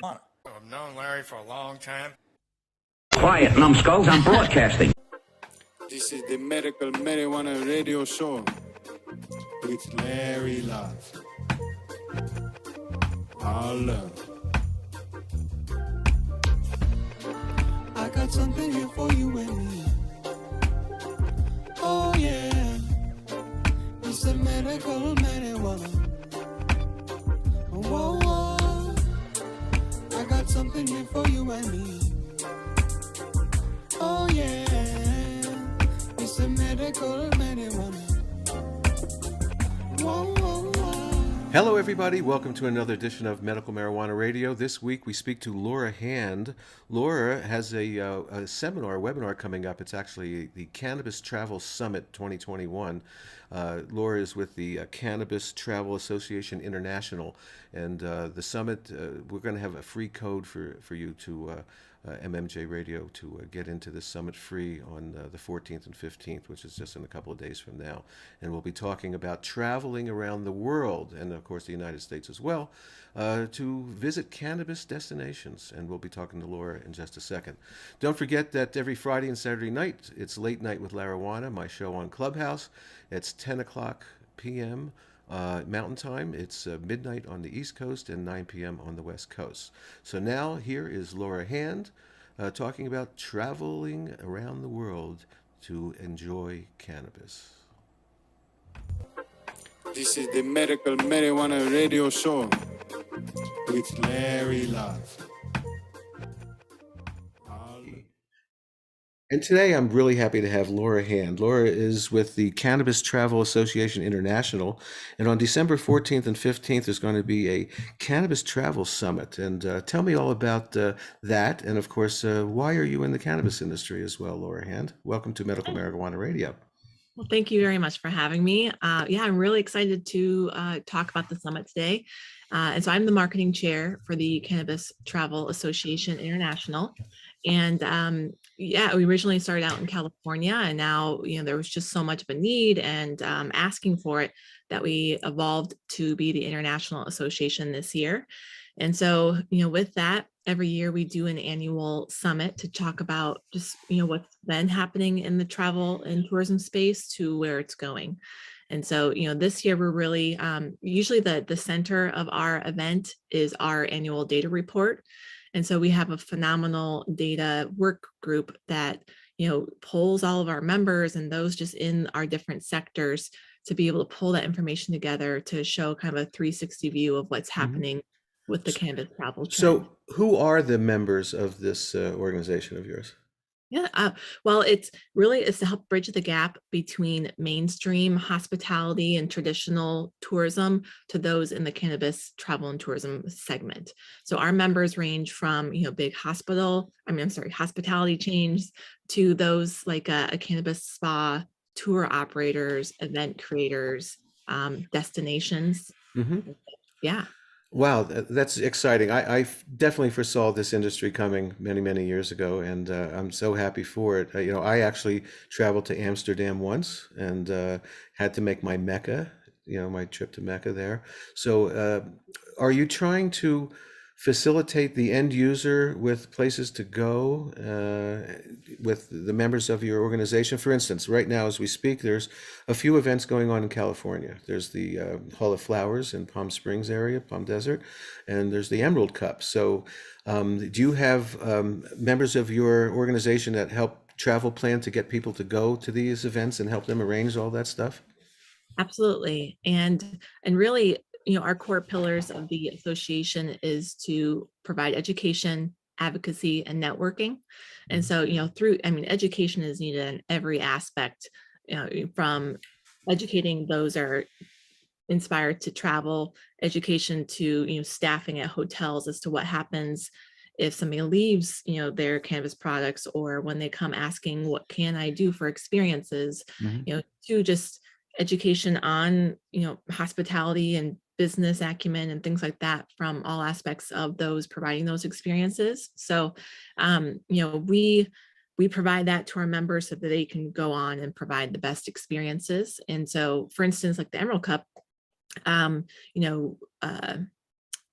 I've known Larry for a long time. Quiet, numbskulls, I'm broadcasting. This is the Medical Marijuana Radio Show with Larry Live. Our love. I got something here for you and me. Oh yeah, it's the medical marijuana. Whoa, whoa. I got something here for you and me. Oh yeah, it's the medical marijuana. Whoa, whoa, whoa. Hello, everybody. Welcome to another edition of Medical Marijuana Radio. This week we speak to Laura Hand. Laura has a seminar, a webinar coming up. It's actually the Cannabis Travel Summit 2021. Laura is with the Cannabis Travel Association International, and the summit, we're going to have a free code for you to MMJRadio to get into this summit free on the 14th and 15th, which is just in a couple of days from now. And we'll be talking about traveling around the world, and of course the United States as well, to visit cannabis destinations. And we'll be talking to Laura in just a second. Don't forget that every Friday and Saturday night, it's Late Night with Larawana, my show on Clubhouse. It's 10 o'clock p.m. Mountain Time. It's midnight on the East Coast and 9 p.m. on the West Coast. So now here is Laura Hand talking about traveling around the world to enjoy cannabis. This is the Medical Marijuana Radio Show with Larry Live. And today I'm really happy to have Laura Hand. Laura is with the Cannabis Travel Association International, and on December 14th and 15th there's going to be a Cannabis Travel Summit. And tell me all about that, and of course, why are you in the cannabis industry as well, Laura Hand? Welcome to Medical Marijuana Radio. Well, thank you very much for having me. I'm really excited to talk about the summit today. And so I'm the marketing chair for the Cannabis Travel Association International. And we originally started out in California, and now, there was just so much of a need and asking for it that we evolved to be the International Association this year. And so, with that, every year we do an annual summit to talk about just, what's been happening in the travel and tourism space to where it's going. And so, this year we're really, usually the center of our event is our annual data report. And so we have a phenomenal data work group that, polls all of our members and those just in our different sectors to be able to pull that information together to show kind of a 360 view of what's happening with the cannabis travel trend. So who are the members of this organization of yours? Well, it's to help bridge the gap between mainstream hospitality and traditional tourism to those in the cannabis travel and tourism segment. So our members range from, big hospitality chains to those like a cannabis spa, tour operators, event creators, destinations. Mm-hmm. Yeah. Wow, that's exciting. I definitely foresaw this industry coming many, many years ago, and I'm so happy for it. I actually traveled to Amsterdam once and had to make my Mecca, my trip to Mecca there. So are you trying to facilitate the end user with places to go with the members of your organization? For instance, right now as we speak, there's a few events going on in California. There's the Hall of Flowers in Palm Springs area, Palm Desert, and there's the Emerald Cup. So do you have members of your organization that help travel plan to get people to go to these events and help them arrange all that stuff? Absolutely. And really, our core pillars of the association is to provide education, advocacy, and networking. And so, education is needed in every aspect, from educating those that are inspired to travel, education to, staffing at hotels as to what happens if somebody leaves, their cannabis products, or when they come asking, what can I do for experiences, to just education on, hospitality and business acumen and things like that from all aspects of those providing those experiences. So, we provide that to our members so that they can go on and provide the best experiences. And so, for instance, like the Emerald Cup,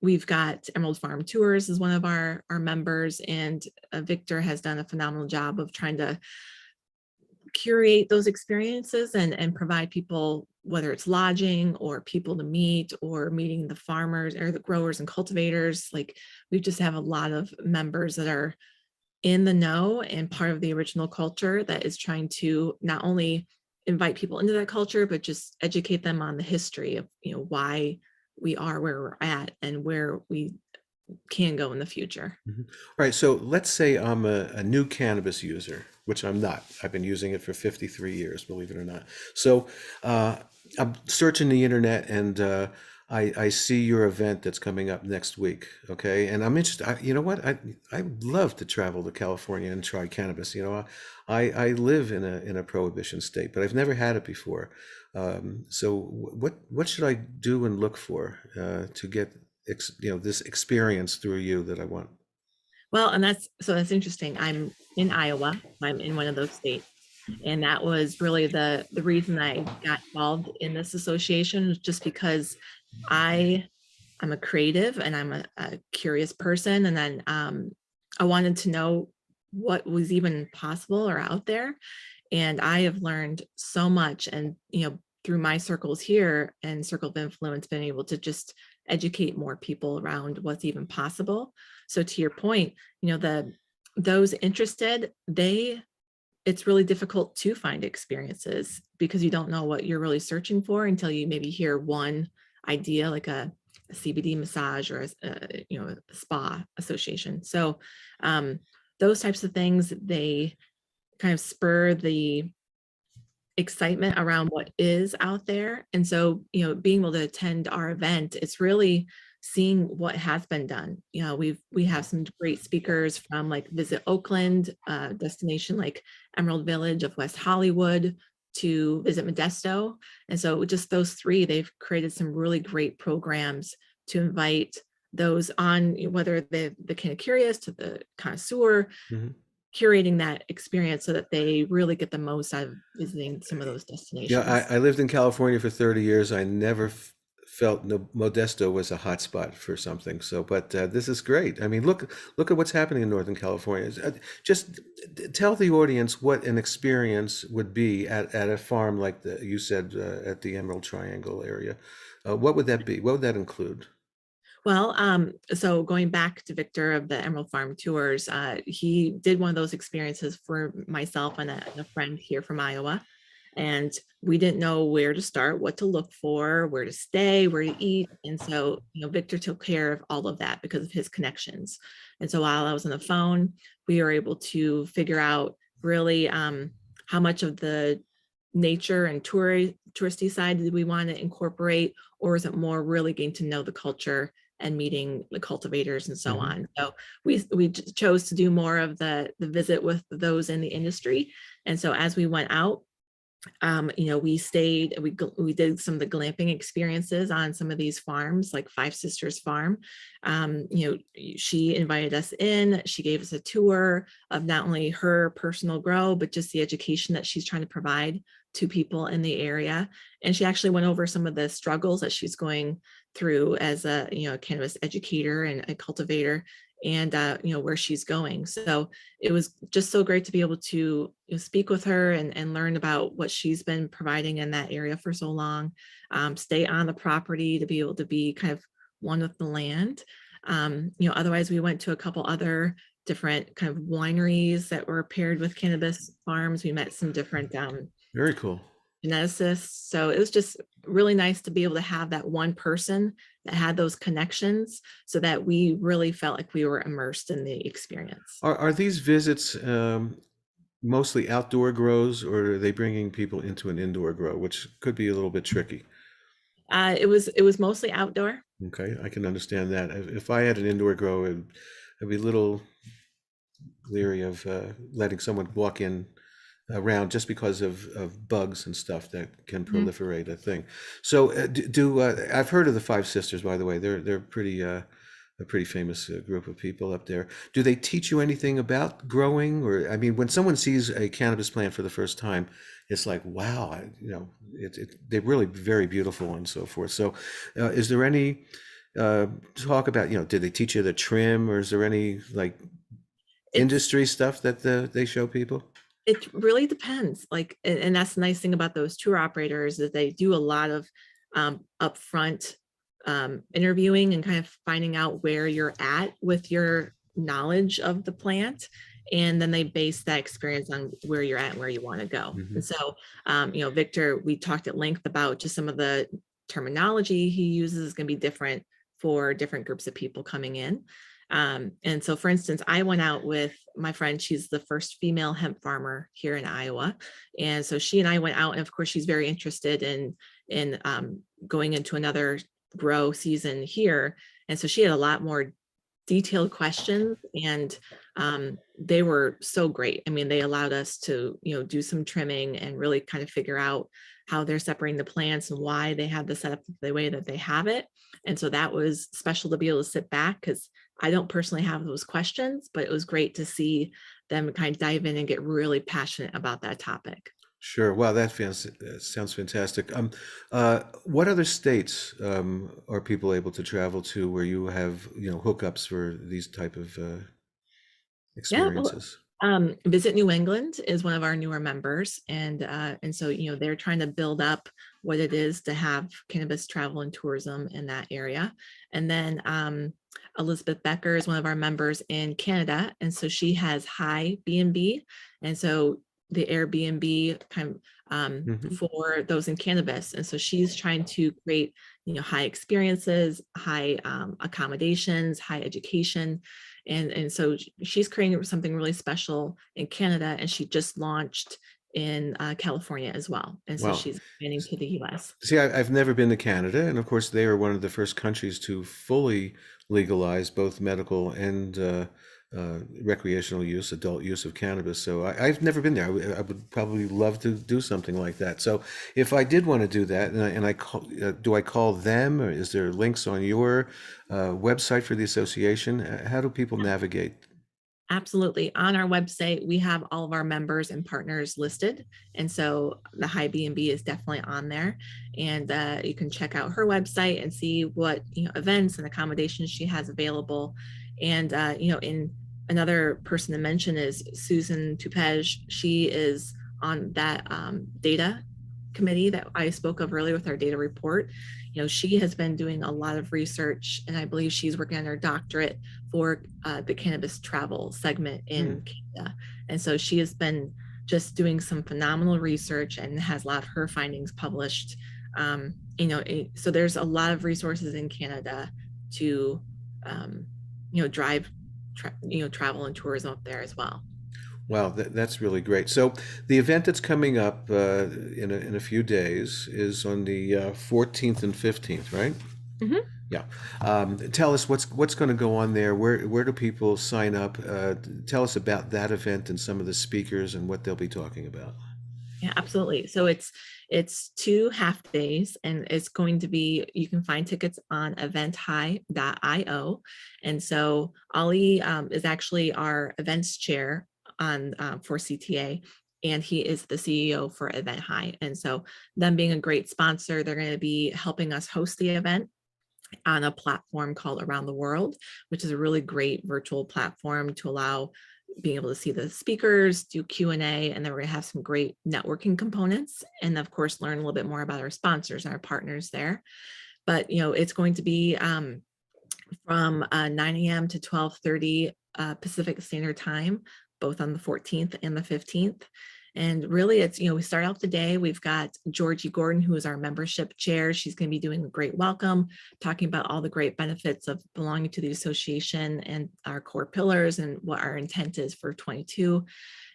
we've got Emerald Farm Tours as one of our members, and Victor has done a phenomenal job of trying to curate those experiences and provide people, whether it's lodging or people to meet or meeting the farmers or the growers and cultivators. Like, we just have a lot of members that are in the know and part of the original culture that is trying to not only invite people into that culture, but just educate them on the history of, why we are where we're at and where we can go in the future. All right, so let's say I'm a new cannabis user, which I'm not. I've been using it for 53 years, believe it or not. So I'm searching the internet, and I see your event that's coming up next week, okay? And I'm interested. You know what? I'd love to travel to California and try cannabis. I live in a prohibition state, but I've never had it before. So what should I do and look for to get this experience through you that I want? Well, and that's interesting. I'm in Iowa. I'm in one of those states. And that was really the reason I got involved in this association, was just because I'm a creative and I'm a curious person. And then I wanted to know what was even possible or out there. And I have learned so much, and, through my circles here and circle of influence, been able to just educate more people around what's even possible. So to your point, those interested, it's really difficult to find experiences because you don't know what you're really searching for until you maybe hear one idea, like a CBD massage or a spa association. So those types of things, they kind of spur the excitement around what is out there. And so, being able to attend our event, it's really seeing what has been done. We have some great speakers from like Visit Oakland, destination like Emerald Village of West Hollywood, to Visit Modesto. And so just those three, they've created some really great programs to invite those on, whether they're the kind of curious to the connoisseur, curating that experience so that they really get the most out of visiting some of those destinations. Yeah, I lived in California for 30 years. I never felt Modesto was a hot spot for something. So, but this is great. I mean, look at what's happening in Northern California. Just tell the audience what an experience would be at a farm like you said, at the Emerald Triangle area. What would that be? What would that include? Well, so going back to Victor of the Emerald Farm Tours, he did one of those experiences for myself and a friend here from Iowa. And we didn't know where to start, what to look for, where to stay, where to eat. And so, Victor took care of all of that because of his connections. And so while I was on the phone, we were able to figure out really how much of the nature and touristy side did we want to incorporate, or is it more really getting to know the culture and meeting the cultivators and so on. So we chose to do more of the visit with those in the industry. And so as we went out, we stayed, we did some of the glamping experiences on some of these farms, like Five Sisters Farm. She invited us in, she gave us a tour of not only her personal grow, but just the education that she's trying to provide to people in the area. And she actually went over some of the struggles that she's going through as a cannabis educator and a cultivator, and where she's going. So it was just so great to be able to speak with her and learn about what she's been providing in that area for so long, stay on the property to be able to be kind of one with the land. Otherwise we went to a couple other different kind of wineries that were paired with cannabis farms. We met some different very cool geneticists. So it was just really nice to be able to have that one person that had those connections, so that we really felt like we were immersed in the experience. Are these visits mostly outdoor grows, or are they bringing people into an indoor grow, which could be a little bit tricky? It was mostly outdoor. Okay, I can understand that. If I had an indoor grow, I'd be a little leery of letting someone walk in around just because of bugs and stuff that can proliferate a thing. So I've heard of the Five Sisters, by the way. They're pretty a pretty famous group of people up there. Do they teach you anything about growing? Or, I mean, when someone sees a cannabis plant for the first time, it's like, wow, they're really very beautiful and so forth. So is there any talk about, did they teach you the trim, or is there any like It's industry stuff that they show people? It really depends. Like, and that's the nice thing about those tour operators is they do a lot of upfront interviewing and kind of finding out where you're at with your knowledge of the plant. And then they base that experience on where you're at and where you want to go. Mhm. And so, Victor, we talked at length about just some of the terminology he uses is going to be different for different groups of people coming in. And so, for instance, I went out with my friend. She's the first female hemp farmer here in Iowa, and so she and I went out. And of course, she's very interested in going into another grow season here, and so she had a lot more detailed questions, and they were so great. I mean, they allowed us to do some trimming and really kind of figure out how they're separating the plants and why they have the setup the way that they have it. And so that was special to be able to sit back, because I don't personally have those questions, but it was great to see them kind of dive in and get really passionate about that topic. Sure. Wow, that sounds fantastic. What other states are people able to travel to where you have, hookups for these type of Yeah, well, experiences? Visit New England is one of our newer members, and so they're trying to build up what it is to have cannabis travel and tourism in that area. And then Elizabeth Becker is one of our members in Canada, and so she has High B&B, and so the Airbnb kind of Hmm. for those in cannabis. And so she's trying to create high experiences, high accommodations, high education. And so she's creating something really special in Canada, and she just launched in California as well. And so Wow. she's expanding to the US. See, I've never been to Canada, and of course, they are one of the first countries to fully legalize both medical and recreational use, adult use of cannabis. So I've never been there. I would probably love to do something like that. So if I did want to do that, do I call them, or is there links on your website for the association? How do people navigate? Absolutely. On our website, we have all of our members and partners listed. And so the High B&B is definitely on there. And you can check out her website and see what events and accommodations she has available. And in another person to mention is Susan Tupej. She is on that data committee that I spoke of earlier with our data report. She has been doing a lot of research, and I believe she's working on her doctorate for the cannabis travel segment in Canada. And so she has been just doing some phenomenal research and has a lot of her findings published. So there's a lot of resources in Canada to, drive, travel and tourism up there as well. Wow, that's really great. So the event that's coming up in a few days is on the 14th and 15th, right? Mhm. Yeah. Tell us what's going to go on there. Where do people sign up? Tell us about that event and some of the speakers and what they'll be talking about. Yeah, absolutely. So it's 2 half days, and it's going to be, you can find tickets on eventhigh.io. And so Ali is actually our events chair on for CTAI, and he is the CEO for Event High. And so them being a great sponsor, they're going to be helping us host the event on a platform called Around the World, which is a really great virtual platform to allow being able to see the speakers, do Q&A, and then we're going to have some great networking components, and of course learn a little bit more about our sponsors and our partners there. But it's going to be from 9 a.m. to 12:30 Pacific Standard Time, both on the 14th and the 15th. And really, it's, we start out the day, we've got Georgie Gordon, who is our membership chair. She's going to be doing a great welcome, talking about all the great benefits of belonging to the association and our core pillars and what our intent is for 22.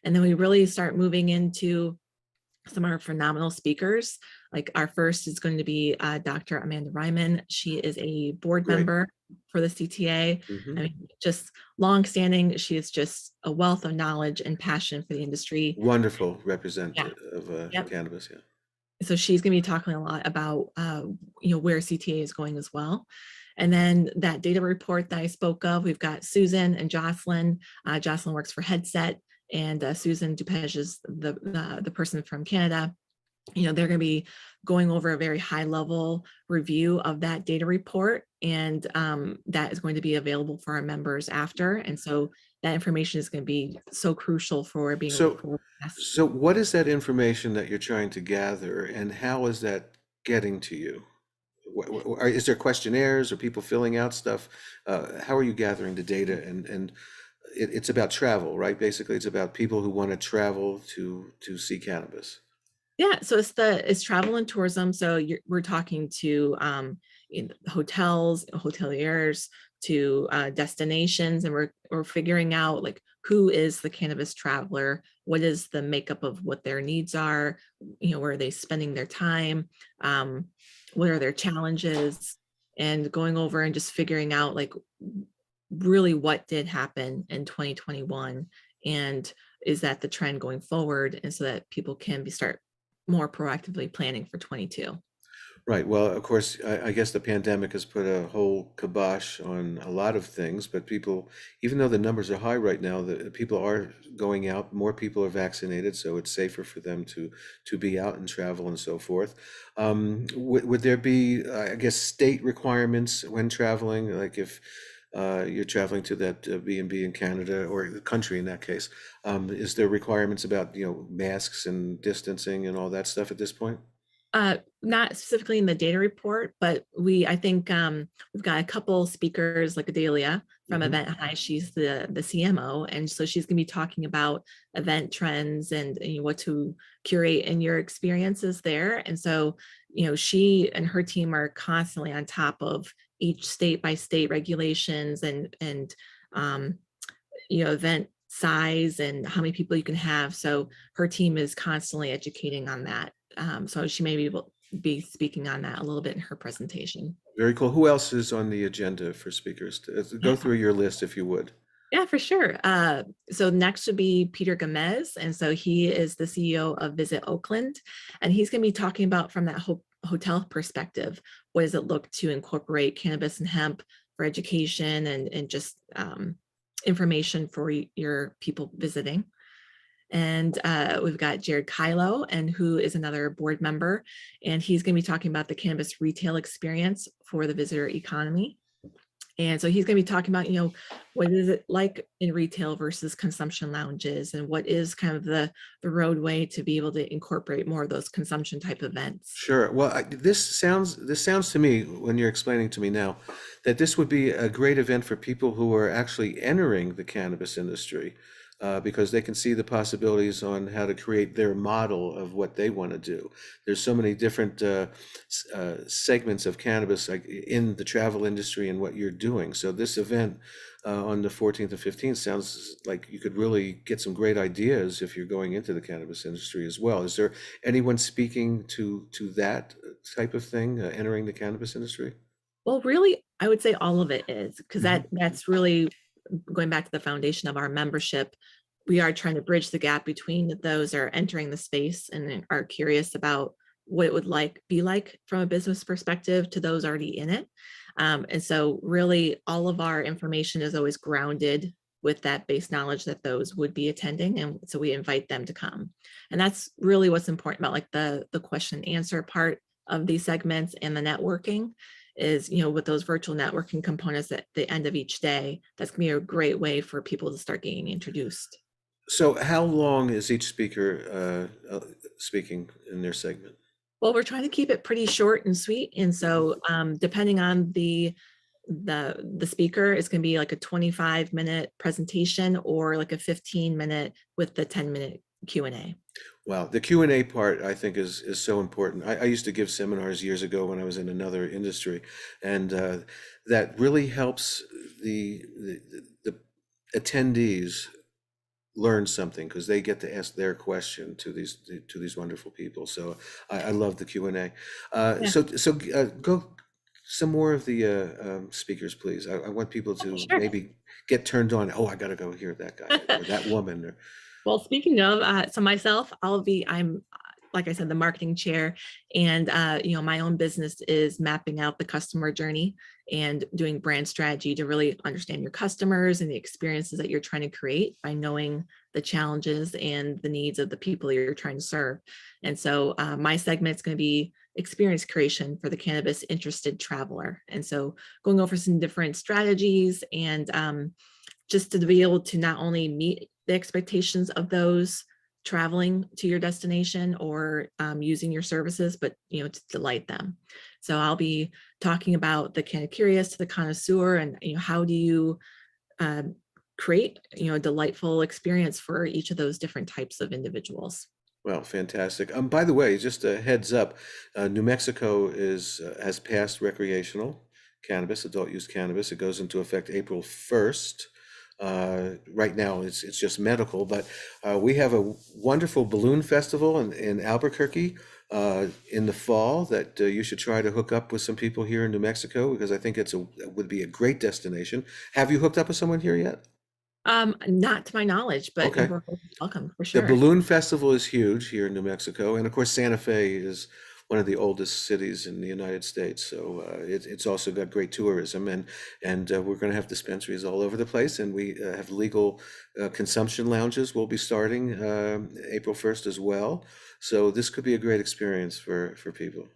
And then we really start moving into some of our phenomenal speakers. Like our first is going to be Dr. Amanda Ryman. She is a board Great. member for the CTA. Mhm. I mean, just longstanding. She is just a wealth of knowledge and passion for the industry. Wonderful Yeah. representative of Yep. cannabis. Yeah. So she's going to be talking a lot about, where CTA is going as well. And then that data report that I spoke of, we've got Susan and Jocelyn. Jocelyn works for Headset, and Susan Dupej is the person from Canada. they're going to be going over a very high level review of that data report, and that is going to be available for our members after. And so that information is going to be so crucial for being able to So, forecast. so what is that information that you're trying to gather, and how is that getting to you? Is there questionnaires or people filling out stuff? How are you gathering the data? And it's about travel, right? Basically, it's about people who want to travel to see cannabis. Yeah, so it's travel and tourism. So we're talking to hotels, hoteliers, to destinations, and we're figuring out like who is the cannabis traveler, what is the makeup of what their needs are, where are they spending their time, what are their challenges, and going over and just figuring out like really what did happen in 2021, and is that the trend going forward, and so that people can start more proactively planning for 22. Right. Well, of course, I guess the pandemic has put a whole kibosh on a lot of things, but people, even though the numbers are high right now, the people are going out, more people are vaccinated, so it's safer for them to be out and travel and so forth. Would there be, I guess, state requirements when traveling, like if you're traveling to that B&B in Canada or the country in that case, is there requirements about, masks and distancing and all that stuff at this point? Not specifically in the data report, but I think we've got a couple speakers like Adelia from Mhm. Event High. She's the CMO, and so she's going to be talking about event trends and what to curate in your experiences there. And so, she and her team are constantly on top of each state by state regulations and event size and how many people you can have. So her team is constantly educating on that. So she may be speaking on that a little bit in her presentation. Very cool. Who else is on the agenda for speakers? Go through your list if you would. Yeah, for sure. So next would be Peter Gomez. And so he is the CEO of Visit Oakland. And he's going to be talking about from that hotel perspective, what does it look to incorporate cannabis and hemp for education and just information for your people visiting. And we've got Jared Kylo, and who is another board member, and he's going to be talking about the cannabis retail experience for the visitor economy. And so he's going to be talking about, what is it like in retail versus consumption lounges, and what is kind of the roadway to be able to incorporate more of those consumption type events. Sure. Well, this sounds to me when you're explaining to me now that this would be a great event for people who are actually entering the cannabis industry, because they can see the possibilities on how to create their model of what they want to do. There's so many different segments of cannabis, like in the travel industry and what you're doing. So this event on the 14th and 15th sounds like you could really get some great ideas if you're going into the cannabis industry as well. Is there anyone speaking to that type of thing, entering the cannabis industry? Well, really, I would say all of it is, because Mhm. that's really going back to the foundation of our membership. We are trying to bridge the gap between those that are entering the space and are curious about what it would be like from a business perspective to those already in it. And so really all of our information is always grounded with that base knowledge that those would be attending. And so we invite them to come. And that's really what's important about like the question and answer part of these segments, and the networking is, with those virtual networking components at the end of each day. That's gonna be a great way for people to start getting introduced. So how long is each speaker speaking in their segment? Well, we're trying to keep it pretty short and sweet. And so depending on the speaker, it's going to be like a 25-minute presentation or like a 15-minute with the 10-minute Q&A. Wow, the Q&A part I think is so important. I used to give seminars years ago when I was in another industry, and that really helps the attendees learn something because they get to ask their question to these wonderful people. So I love the Q&A. Yeah, So go some more of the speakers, please. I want people to sure. maybe get turned on. Oh, I got to go hear that guy or that woman. Or Well, speaking of, so myself, I'm like I said, the marketing chair, and my own business is mapping out the customer journey and doing brand strategy to really understand your customers and the experiences that you're trying to create by knowing the challenges and the needs of the people that you're trying to serve. And so my segment is going to be experience creation for the cannabis interested traveler. And so going over some different strategies and just to be able to not only meet the expectations of those traveling to your destination or using your services, but to delight them. So I'll be talking about the kind of curious to the connoisseur, and how do you create a delightful experience for each of those different types of individuals. Well, fantastic. By the way, just a heads up, New Mexico has passed recreational cannabis, adult use cannabis. It goes into effect April 1st. Right now it's just medical, but we have a wonderful balloon festival in Albuquerque in the fall that you should try to hook up with some people here in New Mexico, because I think it would be a great destination. Have you hooked up with someone here yet? Not to my knowledge, but Okay. you're welcome for sure. The balloon festival is huge here in New Mexico, and of course Santa Fe is one of the oldest cities in the United States, so it's also got great tourism, and we're going to have dispensaries all over the place, and we have legal consumption lounges. We'll be starting April 1st as well, so this could be a great experience for people.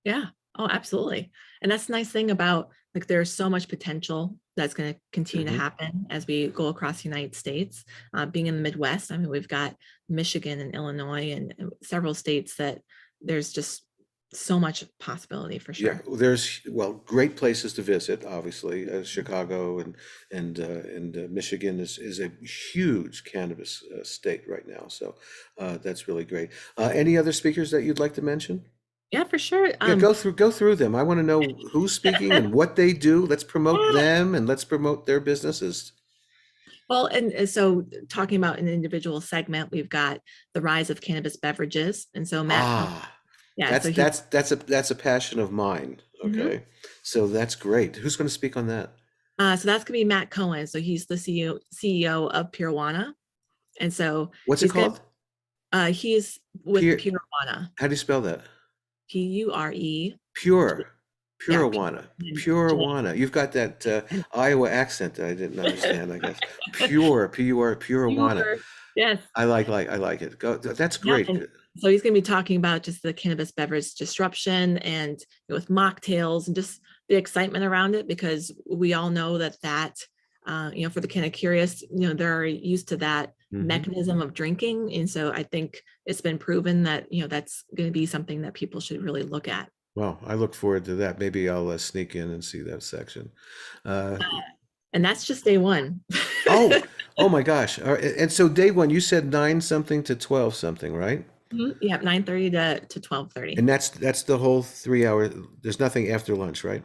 Yeah. Oh, absolutely. And that's the nice thing about, like, there's so much potential that's going to continue to happen as we go across the United States. Being in the Midwest, I mean, we've got Michigan and Illinois and several states that there's just so much possibility for sure. Yeah, there's great places to visit. Obviously, Chicago and Michigan is a huge cannabis state right now. So that's really great. Any other speakers that you'd like to mention? Yeah, for sure. Yeah, go through them. I want to know who's speaking and what they do. Let's promote them and let's promote their businesses. Well, and so talking about an individual segment, we've got the rise of cannabis beverages, and so Matt. Yeah, that's a passion of mine. Okay, so that's great. Who's going to speak on that? So that's going to be Matt Cohen. So he's the CEO of Purewana, and so what's it called? He's with Purewana. How do you spell that? Pure. Purewana. Purewana. You've got that Iowa accent that I didn't understand, I guess. Purewana. Yes. I like it. Go. That's great. Yeah, so he's going to be talking about just the cannabis beverage disruption and with mocktails and just the excitement around it, because we all know that for the kind of curious, they're used to that mechanism of drinking. And so I think it's been proven that, that's going to be something that people should really look at. Well, I look forward to that. Maybe I'll sneak in and see that section. And that's just day one. Oh my gosh. And so day one, you said 9 something to 12 something, right? Yeah, 9:30 to 12:30. And that's the whole 3 hour. There's nothing after lunch, right?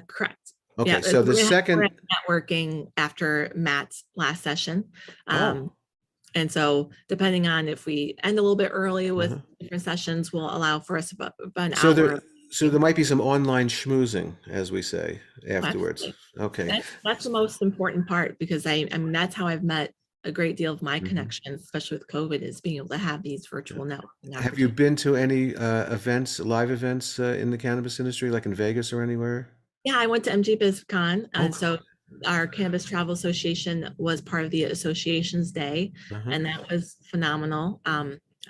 Correct. Okay, yeah, so the second networking after Matt's last session. And so depending on if we end a little bit early with different sessions, will allow for us about an hour. So there might be some online schmoozing, as we say, afterwards. Absolutely. Okay. That's the most important part, because I mean, that's how I've met a great deal of my connections, especially with COVID, is being able to have these virtual networking. Have you been to any live events in the cannabis industry, like in Vegas or anywhere? Yeah, I went to MJBizCon, and so our Cannabis Travel Association was part of the association's day, and that was phenomenal.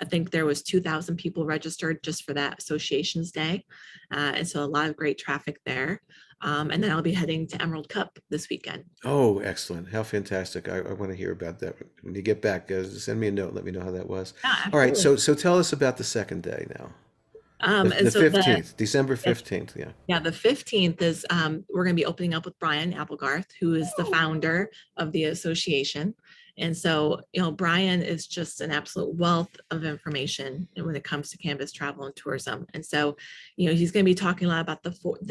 I think there was 2,000 people registered just for that association's day, and so a lot of great traffic there. And then I'll be heading to Emerald Cup this weekend. Oh, excellent. How fantastic. I want to hear about that. When you get back, send me a note. Let me know how that was. Yeah, all right. So tell us about the second day now. The 15th, December 15th. Yeah, the 15th is, we're going to be opening up with Brian Applegarth, who is the founder of the association. And so, Brian is just an absolute wealth of information when it comes to cannabis travel and tourism. And so, he's going to be talking a lot about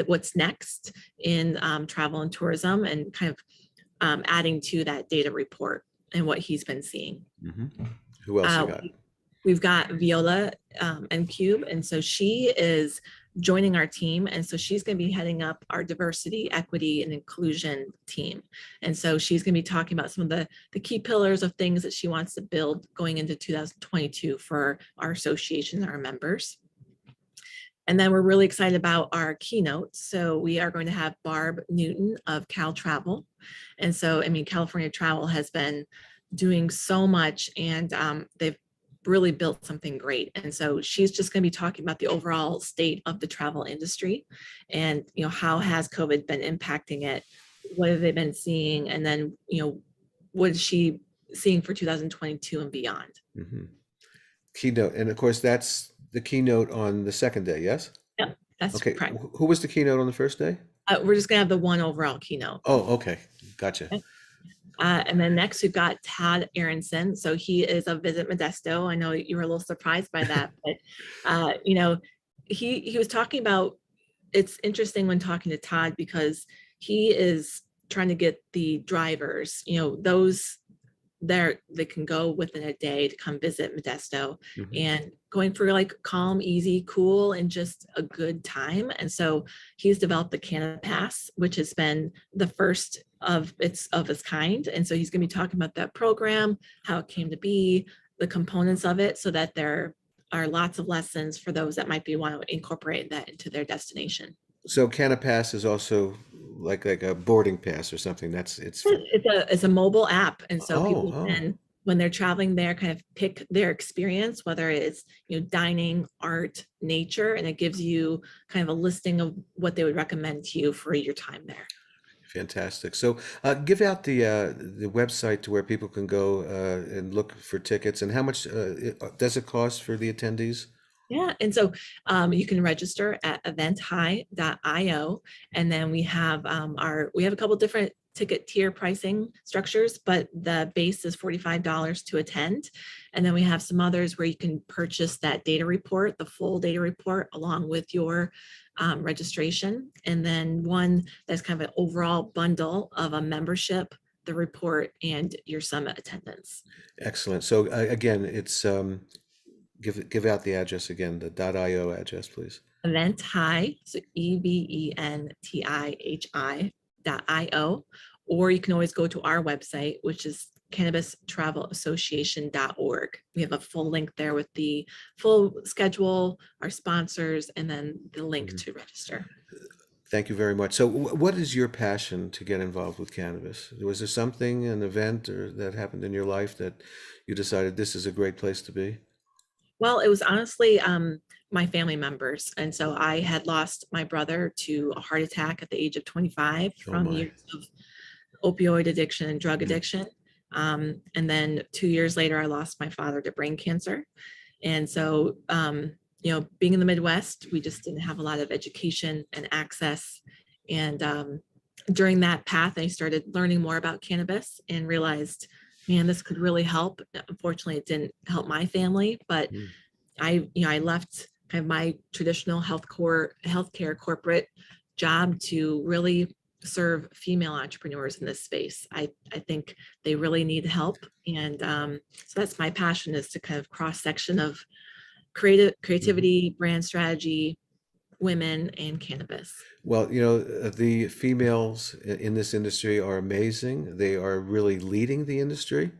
what's next in travel and tourism, and kind of adding to that data report and what he's been seeing. Who else you got? We've got Viola N Cube, and so she is joining our team. And so she's going to be heading up our diversity, equity, and inclusion team. And so she's going to be talking about some of the key pillars of things that she wants to build going into 2022 for our association and our members. And then we're really excited about our keynotes. So we are going to have Barb Newton of Cal Travel. And so, I mean, California Travel has been doing so much, and they've really built something great. And so she's just going to be talking about the overall state of the travel industry and, you know, how has COVID been impacting it? What have they been seeing? And then, you know, what is she seeing for 2022 and beyond? Mm-hmm. Keynote. And of course, that's the keynote on the second day, yes? Yeah, that's Okay. correct. Who was the keynote on the first day? We're just going to have the one overall keynote. Oh, okay. Gotcha. Okay. And then next we've got Todd Aronson. So he is of Visit Modesto. I know you were a little surprised by that, but you know, he was talking about, it's interesting when talking to Todd because he is trying to get the drivers, you know, those there they can go within a day to come visit Modesto and going for like calm, easy, cool, and just a good time. And so he's developed the Cannabis, which has been the first of its kind. And so he's going to be talking about that program, how it came to be, the components of it, so that there are lots of lessons for those that might be want to incorporate that into their destination. So Cannabis is also like a boarding pass or something. It's a mobile app, and so people Oh. can, when they're traveling there, kind of pick their experience, whether it's, you know, dining, art, nature, and it gives you kind of a listing of what they would recommend to you for your time there. Fantastic. So give out the website to where people can go and look for tickets, and how much does it cost for the attendees? Yeah, and so you can register at eventhigh.io, and then we have we have a couple different ticket tier pricing structures, but the base is $45 to attend, and then we have some others where you can purchase that data report, the full data report, along with your registration, and then one that's kind of an overall bundle of a membership, the report, and your summit attendance. Excellent. So again, it's give out the address again, the .io address, please. Eventhigh, so EVENTIHI.io, or you can always go to our website, which is cannabistravel.association.org. We have a full link there with the full schedule, our sponsors, and then the link to register. Thank you very much. So what is your passion to get involved with cannabis? Was there something, an event or that happened in your life that you decided this is a great place to be? Well, it was honestly my family members. And so I had lost my brother to a heart attack at the age of 25 from years of opioid addiction and drug addiction. And then 2 years later, I lost my father to brain cancer. And so, you know, being in the Midwest, we just didn't have a lot of education and access. And during that path, I started learning more about cannabis and realized, man, this could really help. Unfortunately, it didn't help my family, but I left kind of my traditional healthcare corporate job to really serve female entrepreneurs in this space. I think they really need help. And so that's my passion, is to kind of cross-section of creativity, brand strategy, women, and cannabis. Well, you know, the females in this industry are amazing. They are really leading the industry.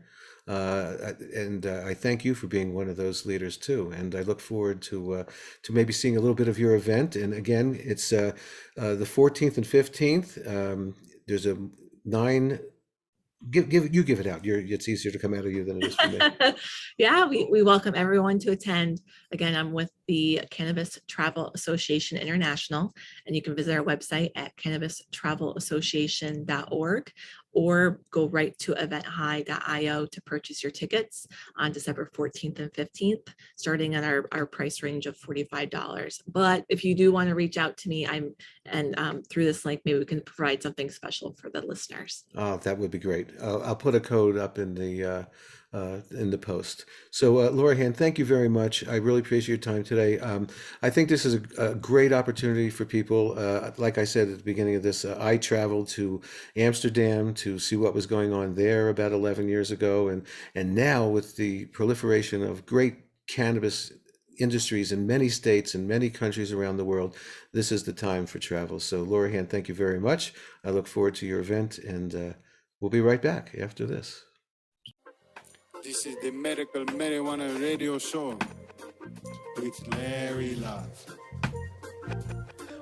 And I thank you for being one of those leaders too. And I look forward to maybe seeing a little bit of your event. And again, it's the 14th and 15th. There's a 9. Give it out. It's easier to come out of you than it is for me. Yeah, we welcome everyone to attend. Again, I'm with the Cannabis Travel Association International, and you can visit our website at cannabistravelassociation.org, or go right to eventhigh.io to purchase your tickets on December 14th and 15th, starting at our price range of $45. But if you do want to reach out to me, through this link, maybe we can provide something special for the listeners. Oh, that would be great. I'll put a code up in the post. So Laura Hand, thank you very much. I really appreciate your time today. I think this is a great opportunity for people. Like I said at the beginning of this, I traveled to Amsterdam to see what was going on there about 11 years ago. And now with the proliferation of great cannabis industries in many states and many countries around the world, this is the time for travel. So Laura Hand, thank you very much. I look forward to your event, and we'll be right back after this. This is the Medical Marijuana Radio Show with Larry Love.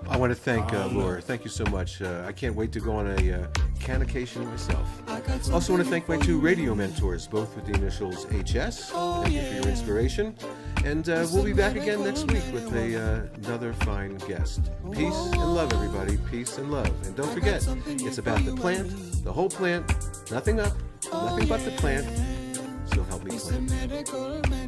I want to thank Laura. Thank you so much. I can't wait to go on a cannication myself. Also want to thank my two radio mentors, both with the initials HS. Thank you for your inspiration. And we'll be back again next week with another fine guest. Peace and love, everybody. Peace and love. And don't forget, it's about the plant, the whole plant, nothing up, nothing but the plant. So help me plant.